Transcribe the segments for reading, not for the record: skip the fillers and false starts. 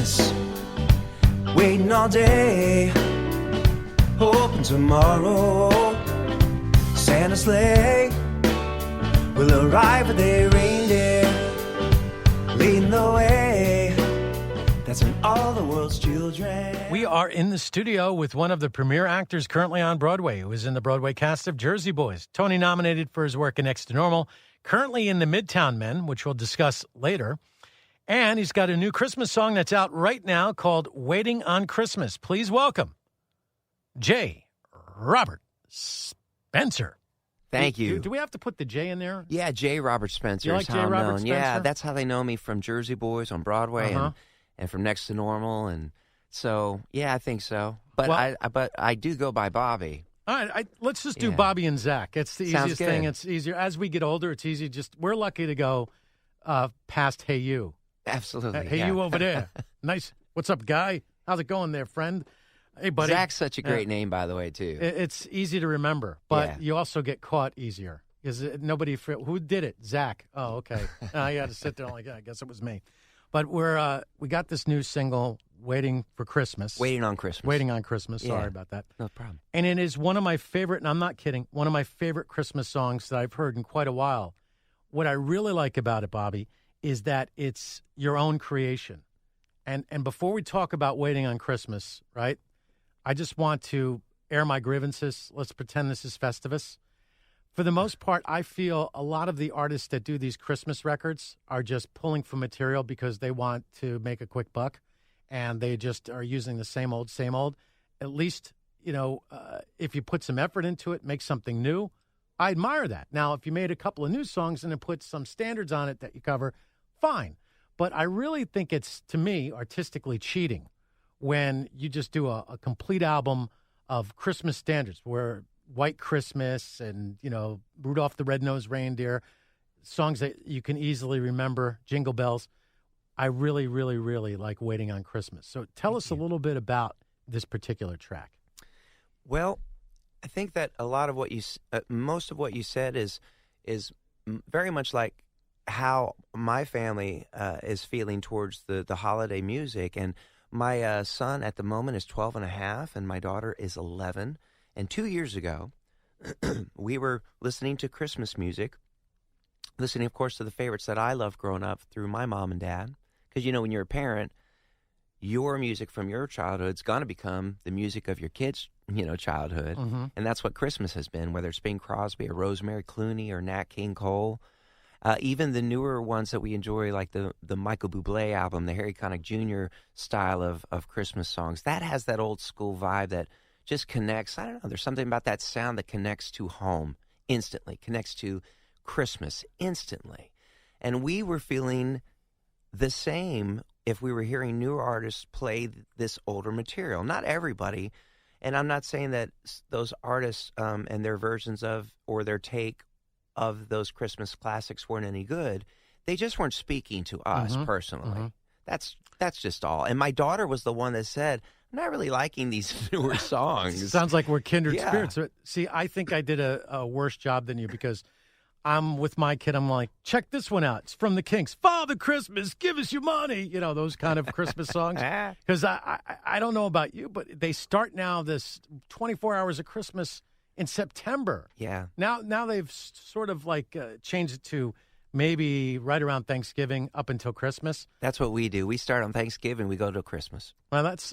Christmas. Waiting all day, hoping tomorrow Santa's sleigh will arrive with a reindeer leading the way. That's when all the world's children. We are in the studio with one of the premier actors currently on Broadway, who is in the Broadway cast of Jersey Boys. Tony nominated for his work in Next to Normal, currently in the Midtown Men, which we'll discuss later. And he's got a new Christmas song that's out right now called Waiting on Christmas. Please welcome J. Robert Spencer. Thank you. Do we have to put the J in there? Yeah, J. Robert Spencer You like is how J. I'm Robert known. Spencer? Yeah, that's how they know me from Jersey Boys on Broadway and from Next to Normal. And so, yeah, I think so. But I do go by Bobby. All right, let's just do Bobby and Zach. It's the Sounds easiest thing. good. It's easier. As we get older, it's easy. We're lucky to go past Hey You. Absolutely. Hey, you over there. Nice. What's up, guy? How's it going there, friend? Hey, buddy. Zach's such a great name, by the way, too. It's easy to remember, but you also get caught easier. Who did it? Zach. Oh, okay. You had to sit there like, I guess it was me. But we got this new single, Waiting for Christmas. Waiting on Christmas. Waiting on Christmas. Yeah. Sorry about that. No problem. And it is one of my favorite, and I'm not kidding, one of my favorite Christmas songs that I've heard in quite a while. What I really like about it, Bobby, is that it's your own creation. And before we talk about Waiting on Christmas, right, I just want to air my grievances. Let's pretend this is Festivus. For the most part, I feel a lot of the artists that do these Christmas records are just pulling from material because they want to make a quick buck, and they just are using the same old, same old. At least, if you put some effort into it, make something new, I admire that. Now, if you made a couple of new songs and then put some standards on it that you cover, fine. But I really think it's, to me, artistically cheating when you just do a complete album of Christmas standards where White Christmas and, Rudolph the Red-Nosed Reindeer, songs that you can easily remember, Jingle Bells. I really, really, really like Waiting on Christmas. So tell us a little bit about this particular track. Well, I think that a lot of what most of what you said is very much like how my family is feeling towards the holiday music. And my son at the moment is 12 and a half, and my daughter is 11. And 2 years ago, we were listening to Christmas music, listening, of course, to the favorites that I loved growing up through my mom and dad. Because, when you're a parent, your music from your childhood is going to become the music of your kids' childhood. Mm-hmm. And that's what Christmas has been, whether it's Bing Crosby or Rosemary Clooney or Nat King Cole. Even the newer ones that we enjoy, like the Michael Bublé album, the Harry Connick Jr. style of Christmas songs, that has that old school vibe that just connects. I don't know, there's something about that sound that connects to home instantly, connects to Christmas instantly. And we were feeling the same if we were hearing newer artists play this older material. Not everybody, and I'm not saying that those artists and their versions of or their take of those Christmas classics weren't any good. They just weren't speaking to us personally. Mm-hmm. That's just all. And my daughter was the one that said, I'm not really liking these newer songs. Sounds like we're kindred Yeah. spirits. See, I think I did a worse job than you because I'm with my kid. I'm like, check this one out. It's from the Kinks. Father Christmas, give us your money. Those kind of Christmas songs. Because I don't know about you, but they start now this 24 hours of Christmas in September. Yeah. Now they've sort of changed it to maybe right around Thanksgiving up until Christmas. That's what we do. We start on Thanksgiving, we go to Christmas. Well, that's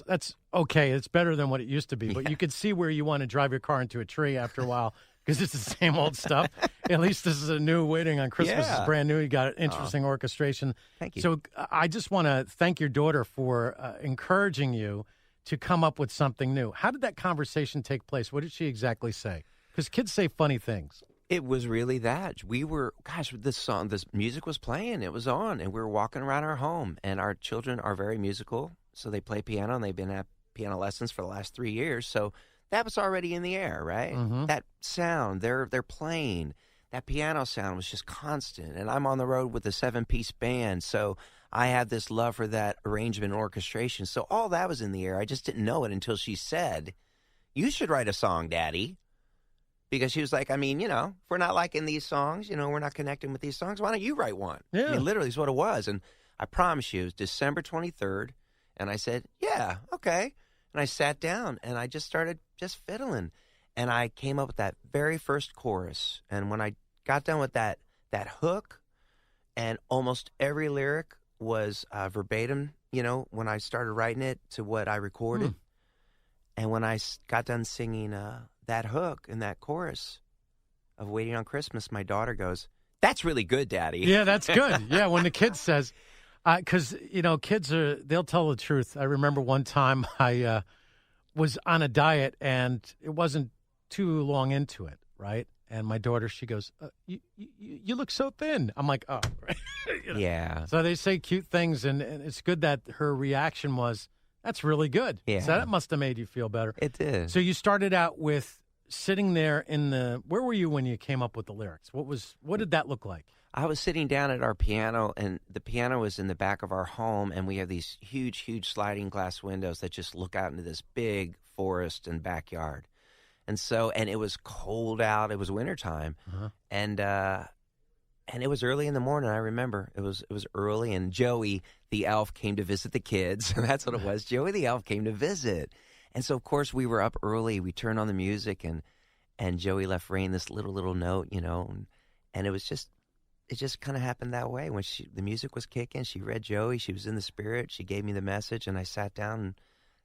okay. It's better than what it used to be. But you can see where you want to drive your car into a tree after a while because it's the same old stuff. At least this is a new Waiting on Christmas. Yeah. It's brand new. You got an interesting orchestration. Thank you. So I just want to thank your daughter for encouraging you to come up with something new. How did that conversation take place? What did she exactly say? Because kids say funny things. It was really that. We were, this music was playing. It was on, and we were walking around our home. And our children are very musical, so they play piano, and they've been at piano lessons for the last 3 years. So that was already in the air, right? Mm-hmm. That sound, they're playing. That piano sound was just constant. And I'm on the road with a 7-piece band, so I had this love for that arrangement and orchestration. So all that was in the air. I just didn't know it until she said, "You should write a song, Daddy." Because she was like, if we're not liking these songs, we're not connecting with these songs, why don't you write one? Yeah. Literally is what it was. And I promise you, it was December 23rd And I said, yeah, okay. And I sat down and I just started just fiddling. And I came up with that very first chorus. And when I got done with that hook, and almost every lyric was verbatim, when I started writing it to what I recorded. And when I got done singing that hook and that chorus of Waiting on Christmas, my daughter goes, "That's really good, Daddy." Yeah, that's good. Yeah, when the kid says, because, kids they'll tell the truth. I remember one time I was on a diet and it wasn't too long into it, right? And my daughter, she goes, you look so thin. I'm like, oh. Yeah. So they say cute things, and it's good that her reaction was, that's really good. Yeah. So that must have made you feel better. It did. So you started out with sitting there where were you when you came up with the lyrics? What did that look like? I was sitting down at our piano, and the piano was in the back of our home, and we have these huge, huge sliding glass windows that just look out into this big forest and backyard. And it was cold out. It was wintertime. And it was early in the morning. I remember it was early, and Joey the elf came to visit the kids. And that's what it was. Joey the elf came to visit. And so, of course, we were up early. We turned on the music, and Joey left Rain this little note, and it just kind of happened that way. When the music was kicking, she read Joey. She was in the spirit. She gave me the message, and I sat down, and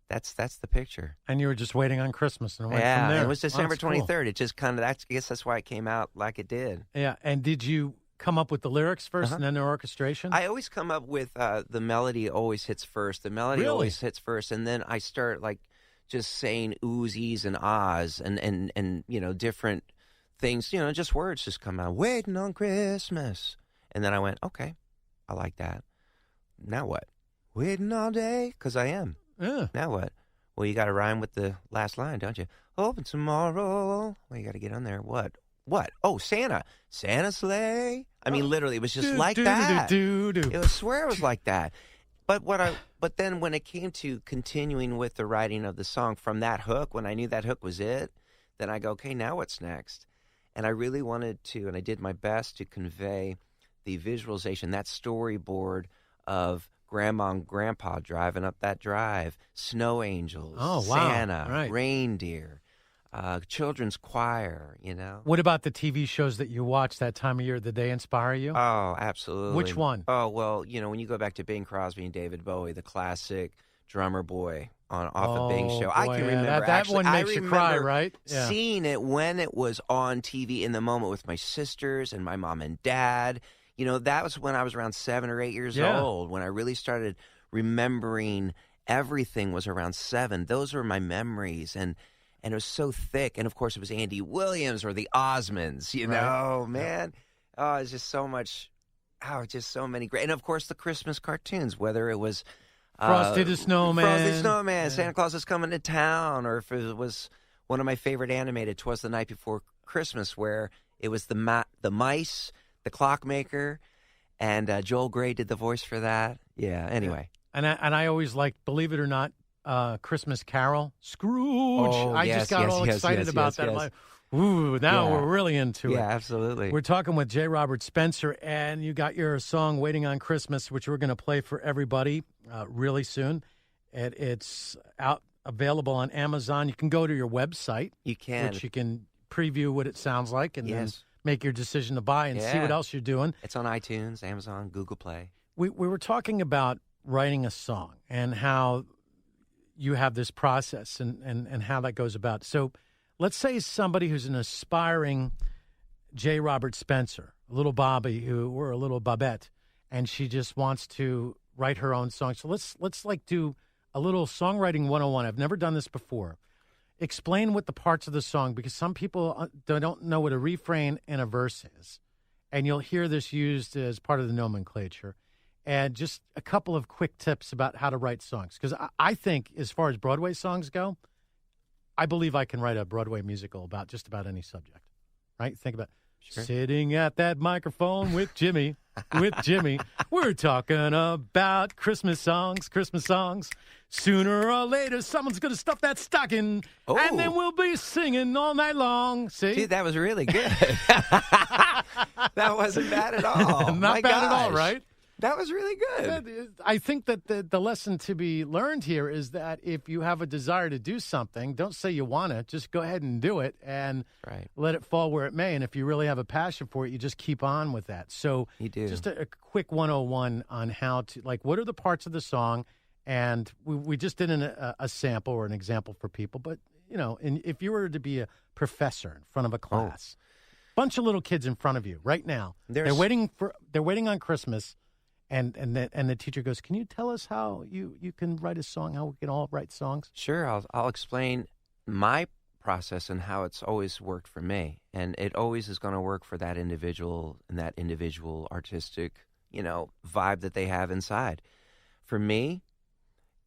that's the picture. And you were just waiting on Christmas, and went from there. It was December 23rd. Cool. It just kind of, I guess that's why it came out like it did. Yeah, and did you come up with the lyrics first and then the orchestration? I always come up with the melody always hits first. The melody always hits first, and then I start just saying oohs, ees, and ahs, and different things, just words just come out. Waiting on Christmas. And then I went, okay, I like that. Now what? Waiting all day? Because I am. Yeah. Now what? Well, you got to rhyme with the last line, don't you? Hoping tomorrow. Well, you got to get on there. What? Oh, Santa. Santa sleigh. I mean, literally, it was just like that. I swear it was like that. But then when it came to continuing with the writing of the song from that hook, when I knew that hook was it, then I go, okay, now what's next? And I really wanted to, and I did my best to convey the visualization, that storyboard of Grandma and Grandpa driving up that drive, snow angels, Santa, reindeer, children's choir, What about the TV shows that you watch that time of year? Did they inspire you? Oh, absolutely. Which one? Oh, well, when you go back to Bing Crosby and David Bowie, the classic Drummer Boy off of Bing's show. Boy, I can remember. That one makes you cry, right? Yeah. Seeing it when it was on TV in the moment with my sisters and my mom and dad. That was when I was around 7 or 8 years old, when I really started remembering everything was around 7. Those were my memories, and it was so thick. And, of course, it was Andy Williams or the Osmonds, man. Oh, it's just so much. Oh, just so many great. And, of course, the Christmas cartoons, whether it was Frosty the Snowman, Santa Claus is Coming to Town, or if it was one of my favorite animated, 'Twas the Night Before Christmas, where it was the mice, the Clockmaker, and Joel Grey did the voice for that. Yeah, anyway. And I always liked, believe it or not, Christmas Carol, Scrooge. I just got all excited about that. I'm like, ooh, now we're really into it. Yeah, absolutely. We're talking with J. Robert Spencer, and you got your song Waiting on Christmas, which we're going to play for everybody really soon. It's out, available on Amazon. You can go to your website. You can. Which you can preview what it sounds like and then make your decision to buy and see what else you're doing. It's on iTunes, Amazon, Google Play. We were talking about writing a song and how you have this process and how that goes about. So let's say somebody who's an aspiring J. Robert Spencer, a little Bobby or a little Bobette, and she just wants to write her own song. So let's do a little songwriting 101. I've never done this before. Explain what the parts of the song, because some people don't know what a refrain and a verse is. And you'll hear this used as part of the nomenclature. And just a couple of quick tips about how to write songs. Because I think, as far as Broadway songs go, I believe I can write a Broadway musical about just about any subject. Right? Think about sitting at that microphone with Jimmy. We're talking about Christmas songs. Sooner or later, someone's going to stuff that stocking, and then we'll be singing all night long. See? Dude, that was really good. That wasn't bad at all. Not bad at all, right? That was really good. I think that the lesson to be learned here is that if you have a desire to do something, don't say you want to. Just go ahead and do it and let it fall where it may. And if you really have a passion for it, you just keep on with that. So you do. Just a quick 101 on how to, like, what are the parts of the song? And we just did a sample or an example for people. But, if you were to be a professor in front of a class, bunch of little kids in front of you right now, they're waiting on Christmas. And the teacher goes, can you tell us how you can write a song, how we can all write songs? Sure, I'll explain my process and how it's always worked for me. And it always is going to work for that individual and that individual artistic, vibe that they have inside. For me,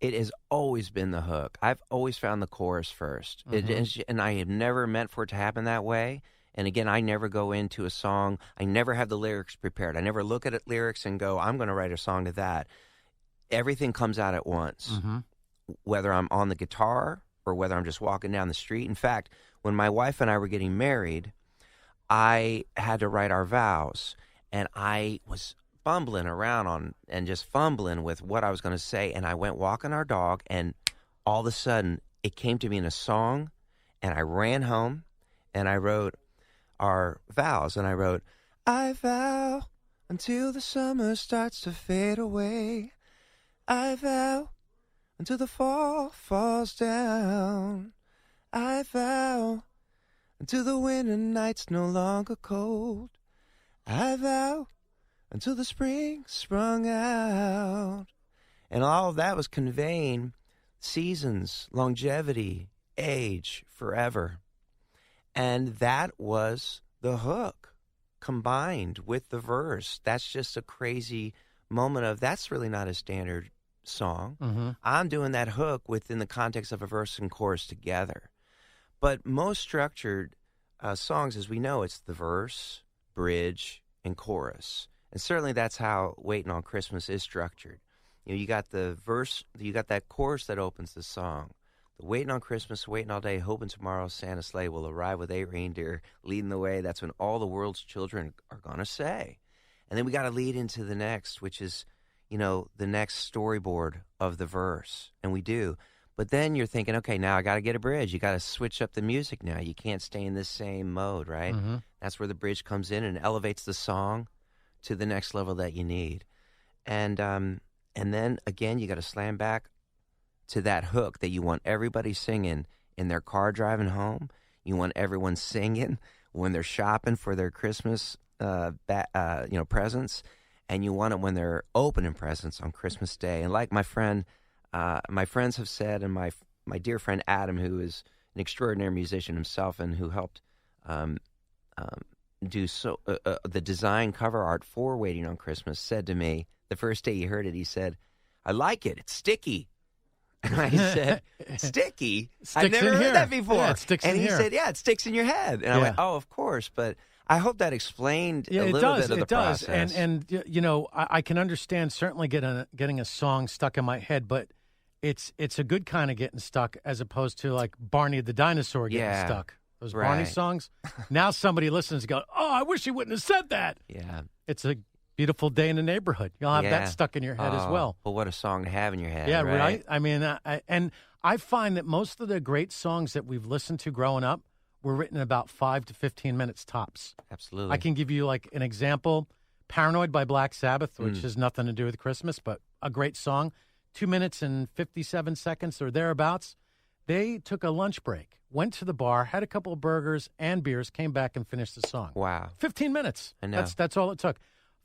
it has always been the hook. I've always found the chorus first. And I have never meant for it to happen that way. And again, I never go into a song. I never have the lyrics prepared. I never look at it, lyrics and go, I'm going to write a song to that. Everything comes out at once, whether I'm on the guitar or whether I'm just walking down the street. In fact, when my wife and I were getting married, I had to write our vows. And I was fumbling around and just fumbling with what I was going to say. And I went walking our dog, and all of a sudden, it came to me in a song. And I ran home, and I wrote our vows, and I wrote, I vow until the summer starts to fade away. I vow until the fall falls down. I vow until the winter night's no longer cold. I vow until the spring sprung out. And all of that was conveying seasons, longevity, age, forever. And that was the hook combined with the verse. That's just a crazy moment of, that's really not a standard song. I'm doing that hook within the context of a verse and chorus together. But most structured songs, as we know, it's the verse, bridge, and chorus. And certainly that's how Waiting on Christmas is structured. You got the verse, you got that chorus that opens the song. Waiting on Christmas, waiting all day, hoping tomorrow Santa's sleigh will arrive with 8 reindeer leading the way. That's when all the world's children are going to say. And then we got to lead into the next, which is, the next storyboard of the verse. And we do. But then you're thinking, okay, now I got to get a bridge. You got to switch up the music now. You can't stay in this same mode, right? That's where the bridge comes in and elevates the song to the next level that you need. And then, again, you got to slam back to that hook that you want everybody singing in their car driving home. You want everyone singing when they're shopping for their Christmas, presents, and you want it when they're opening presents on Christmas Day. And like my friends have said, and my dear friend Adam, who is an extraordinary musician himself and who helped do the design cover art for Waiting on Christmas, said to me the first day he heard it, he said, "I like it. It's sticky." And I said, sticky? I've never heard that before. Yeah, it sticks and in he here. said, yeah, it sticks in your head. And I went, oh, of course. But I hope that explained a little bit of the process. And I can understand certainly getting a song stuck in my head, but it's a good kind of getting stuck as opposed to like Barney the dinosaur getting stuck. Those Barney songs. Now somebody listens and goes, oh, I wish he wouldn't have said that. Yeah. It's a beautiful day in the neighborhood. You'll have that stuck in your head as well. Well, what a song to have in your head. Yeah, right? I mean, I find that most of the great songs that we've listened to growing up were written in about 5 to 15 minutes tops. Absolutely. I can give you like an example. Paranoid by Black Sabbath, which has nothing to do with Christmas, but a great song. 2 minutes and 57 seconds or thereabouts. They took a lunch break, went to the bar, had a couple of burgers and beers, came back and finished the song. Wow. 15 minutes. I know. That's all it took.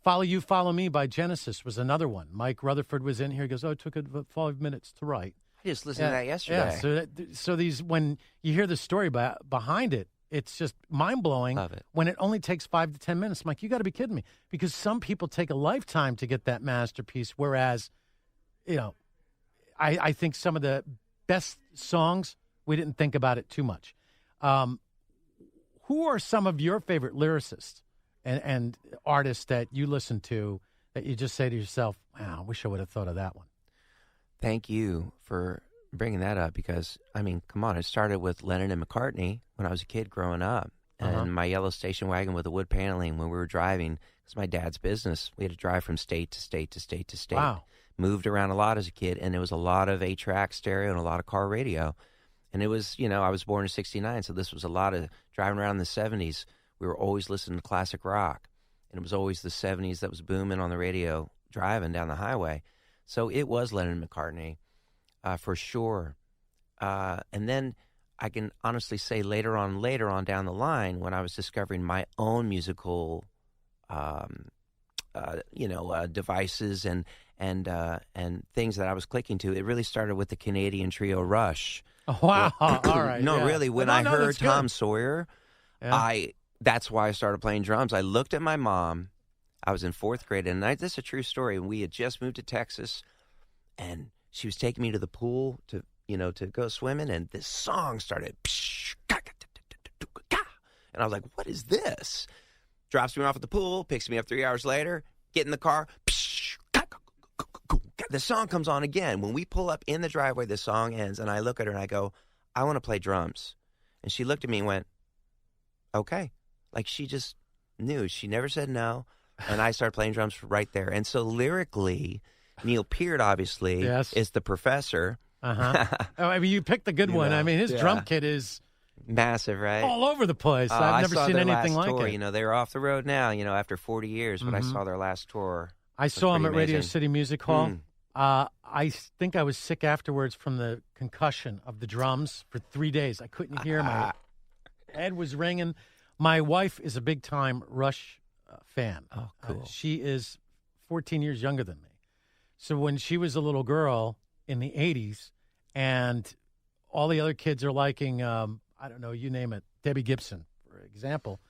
Follow You, Follow Me by Genesis was another one. Mike Rutherford was in here. He goes, it took 5 minutes to write. I just listened to that yesterday. Yeah, so these, when you hear the story behind it, it's just mind-blowing. Love it. When it only takes 5 to 10 minutes. I'm like, you got to be kidding me. Because some people take a lifetime to get that masterpiece, whereas, I think some of the best songs, we didn't think about it too much. Who are some of your favorite lyricists and artists that you listen to that you just say to yourself, wow, I wish I would have thought of that one? Thank you for bringing that up because, I mean, come on, it started with Lennon and McCartney when I was a kid growing up. and my yellow station wagon with the wood paneling when we were driving. It's my dad's business. We had to drive from state to state to state to state. Wow. Moved around a lot as a kid, and there was a lot of 8-track stereo and a lot of car radio. And it was, I was born in 69, so this was a lot of driving around in the 70s. We were always listening to classic rock, and it was always the 70s that was booming on the radio driving down the highway. So it was Lennon and McCartney, for sure. And then I can honestly say later on down the line, when I was discovering my own musical, devices and things that I was clicking to, it really started with the Canadian trio Rush. Oh, wow. All right. No, yeah. really, when No, I no, heard that's good. Tom Sawyer, Yeah. that's why I started playing drums. I looked at my mom. I was in 4th grade, and this is a true story. We had just moved to Texas, and she was taking me to the pool to go swimming, and this song started. And I was like, what is this? Drops me off at the pool, picks me up 3 hours later, get in the car. The song comes on again. When we pull up in the driveway, the song ends, and I look at her and I go, I want to play drums. And she looked at me and went, okay. Like she just knew. She never said no. And I started playing drums right there. And so lyrically, Neil Peart, obviously, Yes. is the professor. Oh, I mean, you picked the good one. I mean, his drum kit is massive, right? all over the place. I've never saw seen their anything last like tour. it. They're off the road now, after 40 years, but I saw their last tour. I saw him at pretty Radio amazing. City Music Hall. Mm. I think I was sick afterwards from the concussion of the drums for 3 days. I couldn't hear. My head was ringing. My wife is a big-time Rush fan. Oh, cool. She is 14 years younger than me. So when she was a little girl in the 80s and all the other kids are liking, I don't know, you name it, Debbie Gibson, for example,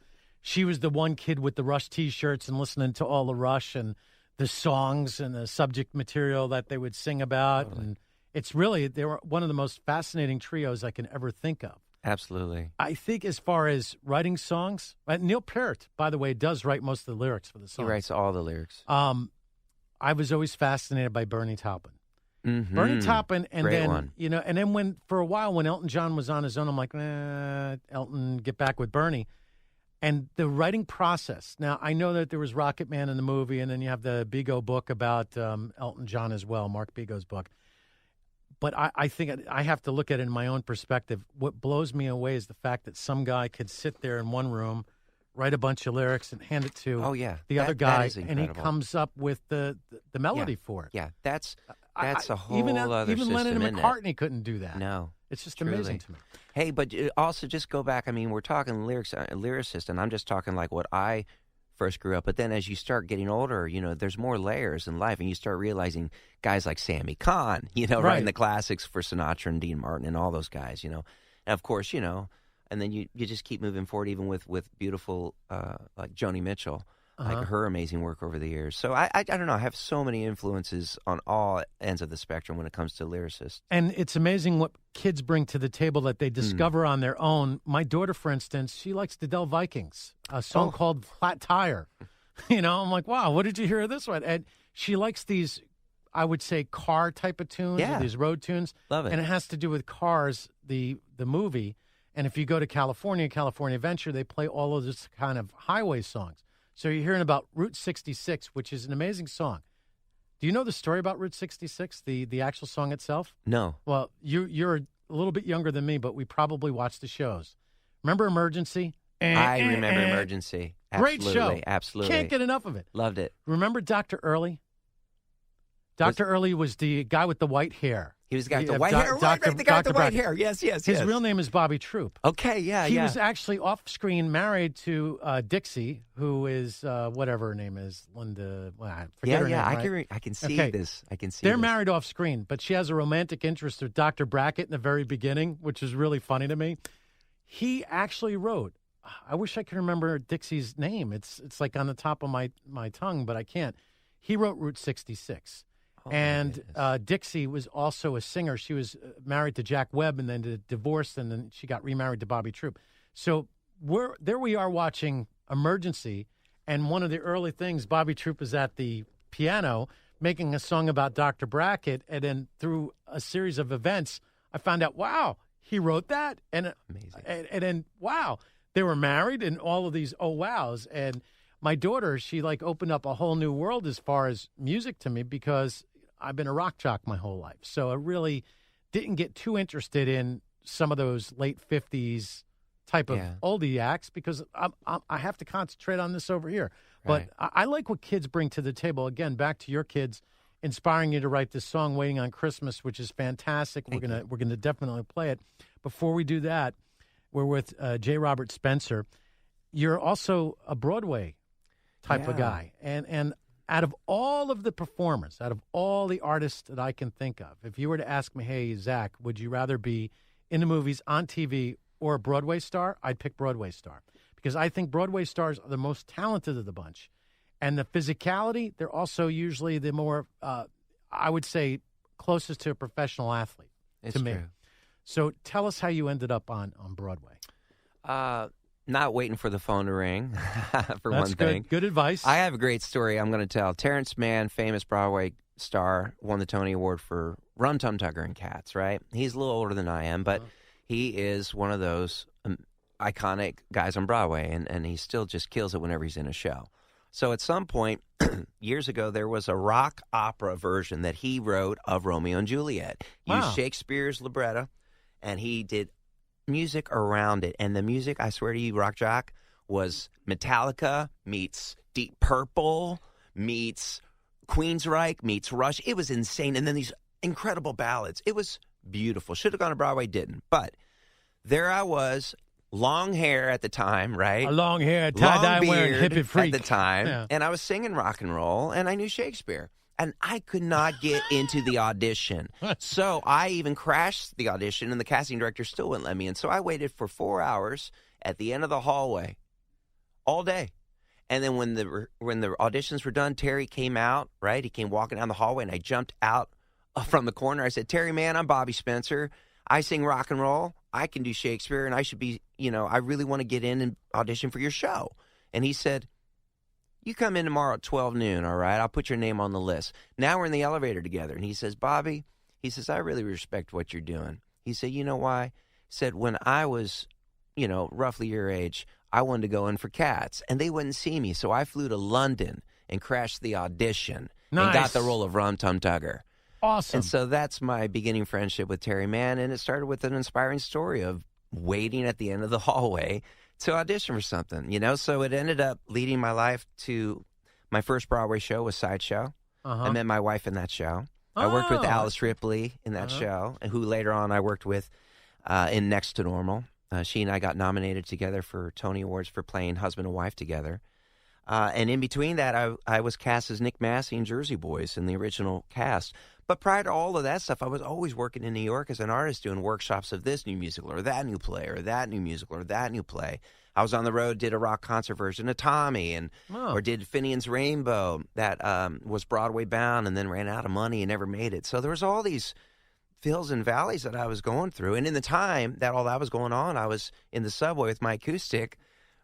she was the one kid with the Rush T-shirts and listening to all the Rush and the songs and the subject material that they would sing about. Totally. And it's really, they were one of the most fascinating trios I can ever think of. Absolutely. I think as far as writing songs, Neil Peart, by the way, does write most of the lyrics for the He songs. writes all the lyrics. I was always fascinated by Bernie Taupin. Mm-hmm. Bernie Taupin, and Great then one. and then when for a while when Elton John was on his own, I'm like, Elton, get back with Bernie. And the writing process. Now I know that there was Rocket Man in the movie, and then you have the Bigot book about Elton John as well, Mark Bigot's book. But I think I have to look at it in my own perspective. What blows me away is the fact that some guy could sit there in one room, write a bunch of lyrics, and hand it to the other guy, and he comes up with the melody for it. Yeah, that's a whole even other even system, Lennon and isn't it? McCartney couldn't do that. No. It's just Truly. amazing to me. Hey, but also just go back. I mean, we're talking lyricist, and I'm just talking like what I first grew up. But then as you start getting older, there's more layers in life, and you start realizing guys like Sammy Cahn, writing the classics for Sinatra and Dean Martin and all those guys, And of course, and then you just keep moving forward, even with beautiful like Joni Mitchell. Like her amazing work over the years. So I don't know. I have so many influences on all ends of the spectrum when it comes to lyricists. And it's amazing what kids bring to the table that they discover on their own. My daughter, for instance, she likes the Del Vikings, a song called Flat Tire. I'm like, wow, what did you hear of this one? And she likes these, I would say, car type of tunes, or these road tunes. Love it. And it has to do with Cars, the movie. And if you go to California Adventure, they play all of this kind of highway songs. So you're hearing about Route 66, which is an amazing song. Do you know the story about Route 66, the actual song itself? No. Well, you're a little bit younger than me, but we probably watched the shows. Remember Emergency? I remember Emergency. Great Absolutely. show. Absolutely. Can't get enough of it. Loved it. Remember Dr. Early? Dr. Early was the guy with the white hair. He was the guy with the white hair. Right, the guy with the white hair. Yes. His real name is Bobby Troop. Okay, He was actually off-screen married to Dixie, who is whatever her name is, Linda. Well, I forget her name. Right? I can see this. I can see. They're this. married off-screen, but she has a romantic interest with Dr. Brackett in the very beginning, which is really funny to me. He actually wrote. I wish I could remember Dixie's name. It's like on the top of my tongue, but I can't. He wrote Route 66. And Dixie was also a singer. She was married to Jack Webb and then divorced, and then she got remarried to Bobby Troop. So there we are watching Emergency, and one of the early things, Bobby Troop is at the piano making a song about Dr. Brackett, and then through a series of events, I found out, wow, he wrote that, and amazing. And then, wow, they were married and all of these oh wows. And my daughter, she like opened up a whole new world as far as music to me because I've been a rock jock my whole life. So I really didn't get too interested in some of those late 50s type of oldie acts because I have to concentrate on this over here. Right. But I like what kids bring to the table. Again, back to your kids, inspiring you to write this song, "Waiting on Christmas," which is fantastic. We're gonna definitely play it. Before we do that, we're with J. Robert Spencer. You're also a Broadway type of guy, and out of all of the performers, out of all the artists that I can think of, if you were to ask me, hey, Zach, would you rather be in the movies, on TV, or a Broadway star? I'd pick Broadway star because I think Broadway stars are the most talented of the bunch. And the physicality, they're also usually the more, I would say, closest to a professional athlete to me. True. So tell us how you ended up on Broadway. Not waiting for the phone to ring, for That's one thing. Good advice. I have a great story I'm going to tell. Terrence Mann, famous Broadway star, won the Tony Award for Rum Tum Tugger and Cats, right? He's a little older than I am, but he is one of those iconic guys on Broadway, and he still just kills it whenever he's in a show. So at some point, years ago, there was a rock opera version that he wrote of Romeo and Juliet. He used Shakespeare's libretto, and he did music around it. And the music, I swear to you, Rock Jock, was Metallica meets Deep Purple meets Queensryche meets Rush. It was insane. And then these incredible ballads. It was beautiful. Should have gone to Broadway, didn't. But there I was, long hair at the time, right? A long hair, tie-dye wearing hippie freak. At the time. Yeah. And I was singing rock and roll, and I knew Shakespeare. And I could not get into the audition. So I even crashed the audition, and the casting director still wouldn't let me in. So I waited for 4 hours at the end of the hallway all day. And then when the auditions were done, Terry came out, right? He came walking down the hallway, and I jumped out from the corner. I said, "Terry, man, I'm Bobby Spencer. I sing rock and roll. I can do Shakespeare, and I should be, I really want to get in and audition for your show." And he said, "You come in tomorrow at 12 noon, all right? I'll put your name on the list." Now we're in the elevator together, and he says, "Bobby," he says, "I really respect what you're doing." He said, "You know why?" He said, "When I was, roughly your age, I wanted to go in for Cats, and they wouldn't see me, so I flew to London and crashed the audition and got the role of Rum Tum Tugger." Awesome. And so that's my beginning friendship with Terry Mann, and it started with an inspiring story of waiting at the end of the hallway to audition for something, So it ended up leading my life to my first Broadway show was Sideshow. I met my wife in that show. I worked with Alice Ripley in that show, and who later on I worked with in Next to Normal. She and I got nominated together for Tony Awards for playing husband and wife together. And in between that, I was cast as Nick Massey in Jersey Boys in the original cast. But prior to all of that stuff, I was always working in New York as an artist doing workshops of this new musical or that new play or that new musical or that new play. I was on the road, did a rock concert version of Tommy, or did Finian's Rainbow that was Broadway bound and then ran out of money and never made it. So there was all these hills and valleys that I was going through. And in the time that all that was going on, I was in the subway with my acoustic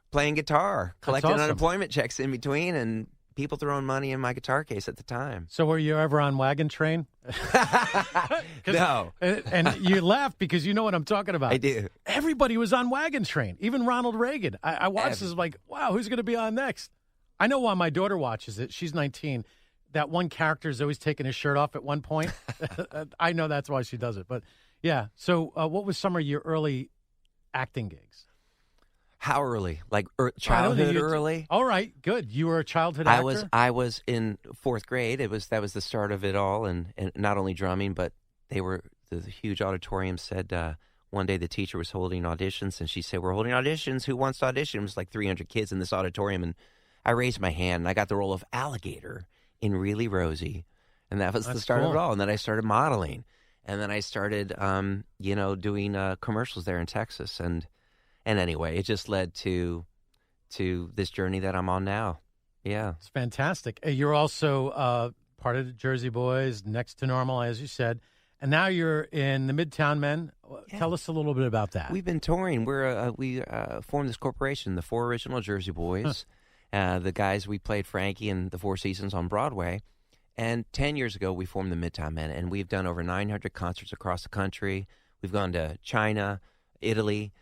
playing guitar, collecting unemployment checks in between, and people throwing money in my guitar case at the time. So were you ever on Wagon Train? No. And you laugh because you know what I'm talking about. I do. Everybody was on Wagon Train, even Ronald Reagan. I watched this like, wow, who's going to be on next? I know why my daughter watches it. She's 19. That one character is always taking his shirt off at one point. I know that's why she does it. But, yeah. So what was some of your early acting gigs? How early? Like childhood early? All right, good. You were a childhood actor? I was in fourth grade. That was the start of it all, and not only drumming, but the huge auditorium said one day the teacher was holding auditions, and she said, "We're holding auditions. Who wants to audition?" It was like 300 kids in this auditorium, and I raised my hand, and I got the role of Alligator in Really Rosie, and that was the start of it all. And then I started modeling, and then I started, doing commercials there in Texas, and anyway, it just led to this journey that I'm on now. Yeah. It's fantastic. You're also part of the Jersey Boys, Next to Normal, as you said. And now you're in the Midtown Men. Yeah. Tell us a little bit about that. We've been touring. We formed this corporation, the four original Jersey Boys. The guys, we played Frankie and the Four Seasons on Broadway. And 10 years ago, we formed the Midtown Men. And we've done over 900 concerts across the country. We've gone to China, Italy,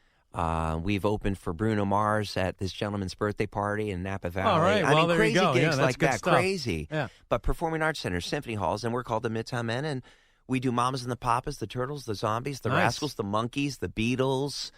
We've opened for Bruno Mars at this gentleman's birthday party in Napa Valley. All right. I Well, mean, there you crazy go. Yeah, gigs that's like good that. stuff. Crazy. Yeah. But Performing Arts Centers, symphony halls, and we're called the Midtown Men, and we do Mamas and the Papas, the Turtles, the Zombies, the Nice. Rascals, the Monkees, the Beatles,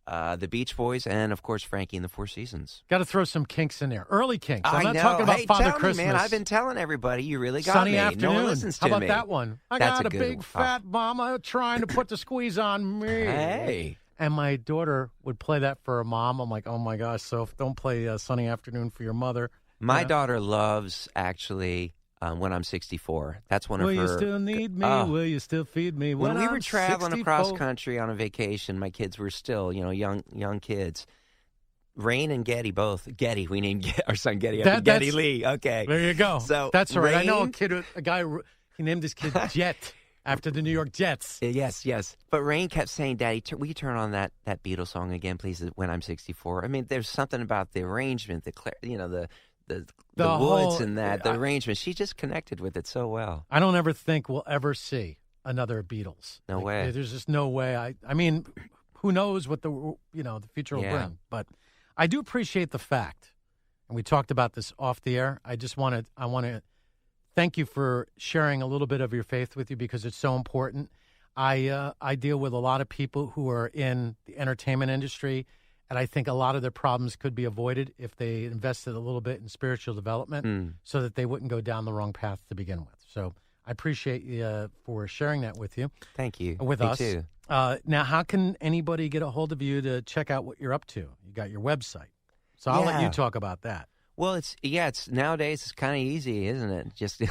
the Beach Boys, and, of course, Frankie and the Four Seasons. Got to throw some kinks in there. Early kinks. I'm I not know. talking about Hey, Father tell Christmas. Me, man. I've been telling everybody. You really got Sunny me. afternoon. No one listens to How about me. that one? I That's got a a good big one. fat mama trying to put the squeeze on me. Hey. And my daughter would play that for her mom. I'm like, oh my gosh, so don't play Sunny Afternoon for your mother. My daughter loves, actually, When I'm 64. That's one of Will her. you still need me? Will you still feed me? When we I'm were traveling 64? across country on a vacation, my kids were still, young kids. Rain and Getty both. Getty, we named our son Getty after Getty Lee. Okay. There you go. So that's all right. I know Rain- a guy, he named his kid Jet after the New York Jets. Yes. But Rain kept saying, Daddy, will you turn on that Beatles song again, please, When I'm 64? I mean, there's something about the arrangement, the whole, woods and the arrangement. She just connected with it so well. I don't ever think we'll ever see another Beatles. No way. There's just no way. I mean, who knows what the future will bring. But I do appreciate the fact, and we talked about this off the air. I want to thank you for sharing a little bit of your faith with you because it's so important. I deal with a lot of people who are in the entertainment industry, and I think a lot of their problems could be avoided if they invested a little bit in spiritual development so that they wouldn't go down the wrong path to begin with. So I appreciate you for sharing that with you. Thank you. With Me us. too. Now, how can anybody get a hold of you to check out what you're up to? You got your website. So I'll let you talk about that. Well, it's nowadays it's kind of easy, isn't it? Just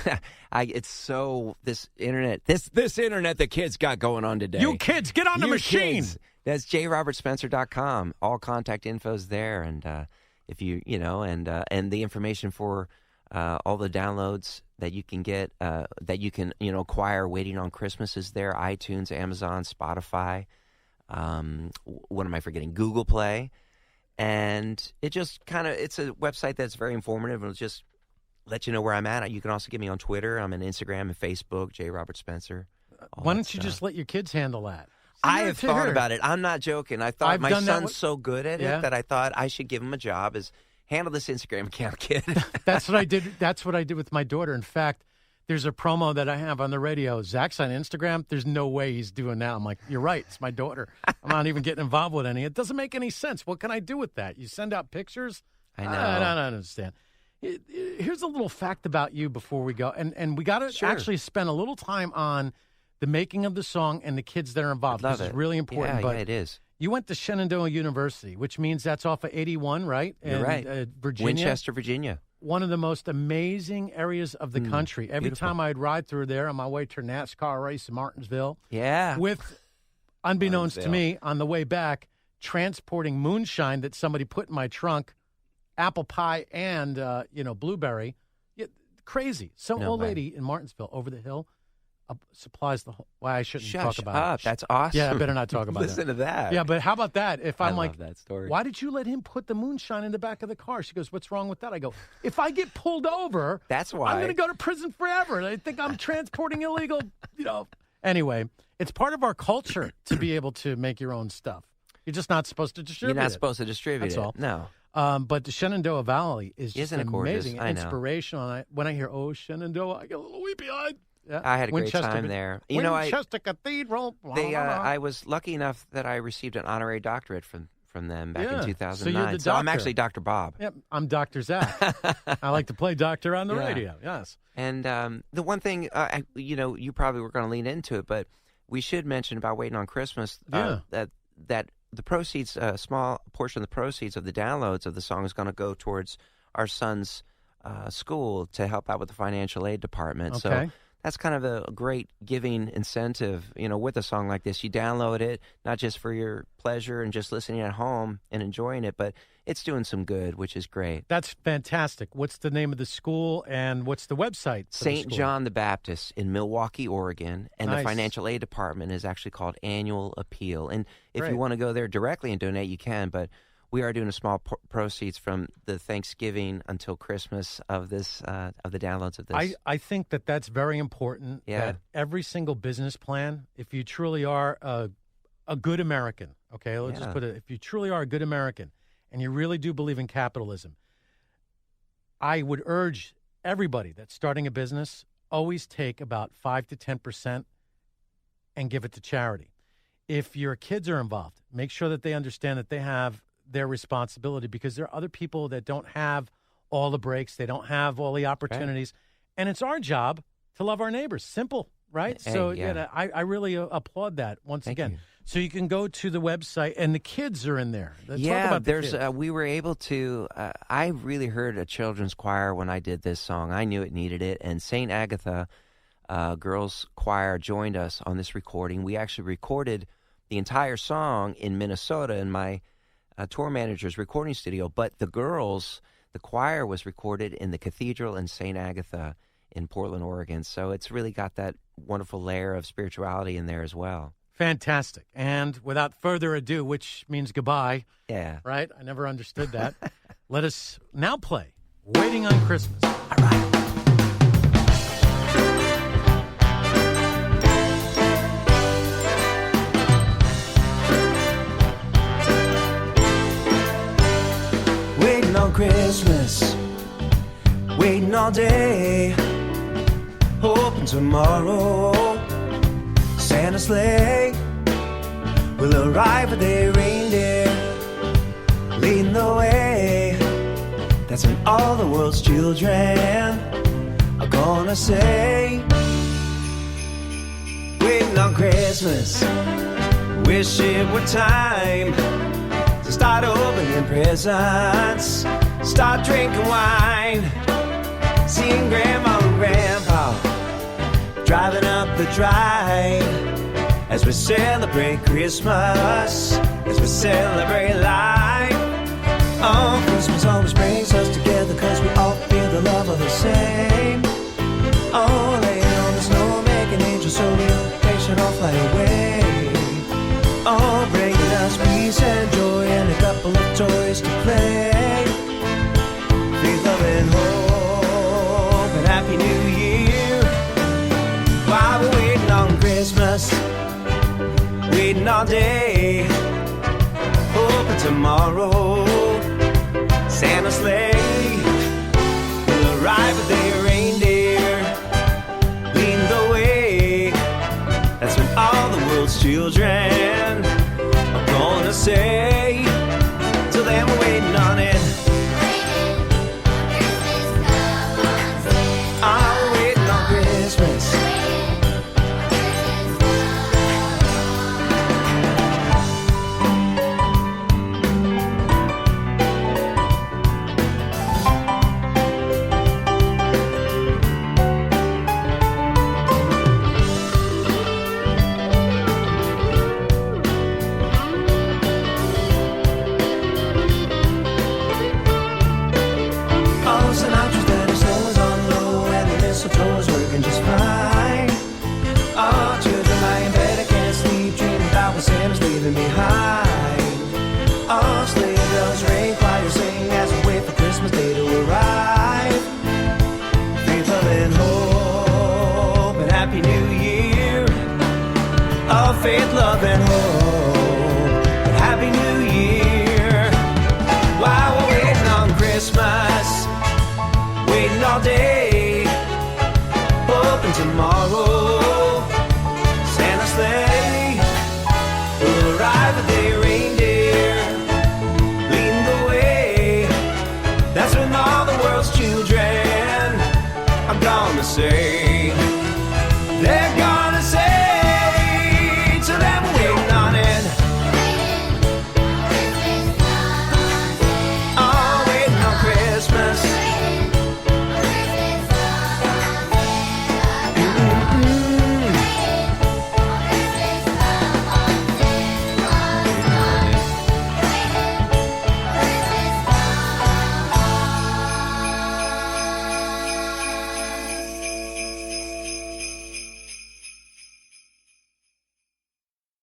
it's so this internet the kids got going on today. You kids, get on the machine. Kids. That's jrobertspencer.com. All contact info's there, and if you and the information for all the downloads that you can get that you can acquire waiting on Christmas is there. iTunes, Amazon, Spotify. What am I forgetting? Google Play. And it's a website that's very informative. It'll just let you know where I'm at. You can also get me on Twitter. I'm on Instagram and Facebook, J. Robert Spencer. Why don't you just let your kids handle that? I have thought about it. I'm not joking. I thought my son's so good at it that I thought I should give him a job as handle this Instagram account, kid. That's what I did. That's what I did with my daughter. In fact, there's a promo that I have on the radio. Zach's on Instagram. There's no way he's doing that. I'm like, you're right. It's my daughter. I'm not even getting involved with any. It doesn't make any sense. What can I do with that? You send out pictures? I know. I don't understand. Here's a little fact about you before we go. And we got to actually spend a little time on the making of the song and the kids that are involved. This is really important. Yeah, it is. You went to Shenandoah University, which means that's off of 81, right? You're right. Virginia. Winchester, Virginia. One of the most amazing areas of the country. Every beautiful. time I'd ride through there on my way to a NASCAR race in Martinsville. Yeah. With, unbeknownst to me, on the way back, transporting moonshine that somebody put in my trunk, apple pie and, blueberry. Yeah, crazy. Some old lady in Martinsville over the hill supplies the whole. Well, I shouldn't talk about it. That's awesome. Yeah, I better not talk about Listen to that. Yeah, but how about that? If I'm like, love that story. why did you let him put the moonshine in the back of the car? She goes, what's wrong with that? I go, if I get pulled over, That's why. I'm going to go to prison forever. They think I'm transporting illegal, Anyway, it's part of our culture to be able to make your own stuff. You're just not supposed to distribute it. You're not supposed to distribute That's it. all. No. But the Shenandoah Valley is just Isn't it gorgeous? amazing, I know. inspirational. When I hear, Shenandoah, I get a little weepy-eyed. Yeah. I had a great time there. Winchester Cathedral. I was lucky enough that I received an honorary doctorate from them back in 2009. So you're the doctor. I'm actually Dr. Bob. Yep, I'm Dr. Zach. I like to play doctor on the radio. Yes. And the one thing, you probably were going to lean into it, but we should mention about Waiting on Christmas that the proceeds, a small portion of the proceeds of the downloads of the song is going to go towards our son's school to help out with the financial aid department. Okay. So that's kind of a great giving incentive, with a song like this. You download it, not just for your pleasure and just listening at home and enjoying it, but it's doing some good, which is great. That's fantastic. What's the name of the school and what's the website? St. John the Baptist in Milwaukee, Oregon, and Nice. the financial aid department is actually called Annual Appeal. And if Great. you want to go there directly and donate, you can, but we are doing a small proceeds from the Thanksgiving until Christmas of this of the downloads of this. I think that's very important. Yeah. That every single business plan, if you truly are a a good American, okay, let's just put it, if you truly are a good American and you really do believe in capitalism, I would urge everybody that's starting a business, always take about 5 to 10% and give it to charity. If your kids are involved, make sure that they understand that they have their responsibility, because there are other people that don't have all the breaks, they don't have all the opportunities, and it's our job to love our neighbors. Simple, right? Hey, so yeah. I really applaud that once Thank again. you. So you can go to the website, and the kids are in there. Talk Yeah, about the there's. kids. We were able to. I really heard a children's choir when I did this song. I knew it needed it, and Saint Agatha girls choir joined us on this recording. We actually recorded the entire song in Minnesota in my tour manager's recording studio. But the girls, the choir, was recorded in the cathedral in Saint Agatha in Portland, Oregon. So it's really got that wonderful layer of spirituality in there as well. Fantastic. And without further ado, which means goodbye, Yeah. right? I never understood that. Let us now play Waiting on Christmas. All right. Waiting on Christmas, waiting all day, hoping tomorrow Santa's sleigh will arrive with a reindeer leading the way. That's when all the world's children are gonna say, waiting on Christmas, wish it were time to start opening presents, start drinking wine, seeing Grandma and Grandpa driving up the drive as we celebrate Christmas, as we celebrate life. Oh, Christmas always brings us together, 'cause we all feel the love of the same. Oh, laying on the snow, making angels so real, patient all fly away. Oh, bringing us peace and joy and a couple of toys to play. Faith, love, and hope, and Happy New Year. While we're waiting on Christmas, waiting all day, hoping tomorrow Santa's sleigh will arrive with a reindeer leading the way. That's when all the world's children are gonna say, till then we're waiting on it. I'm waiting on Christmas. Santa's leaving behind. All sleigh bells ring, choir sing as we wait for Christmas Day to arrive. Faith, love, and hope, and Happy New Year. Oh, faith, love, and hope, and Happy New Year. While we're waiting on Christmas, waiting all day, hoping tomorrow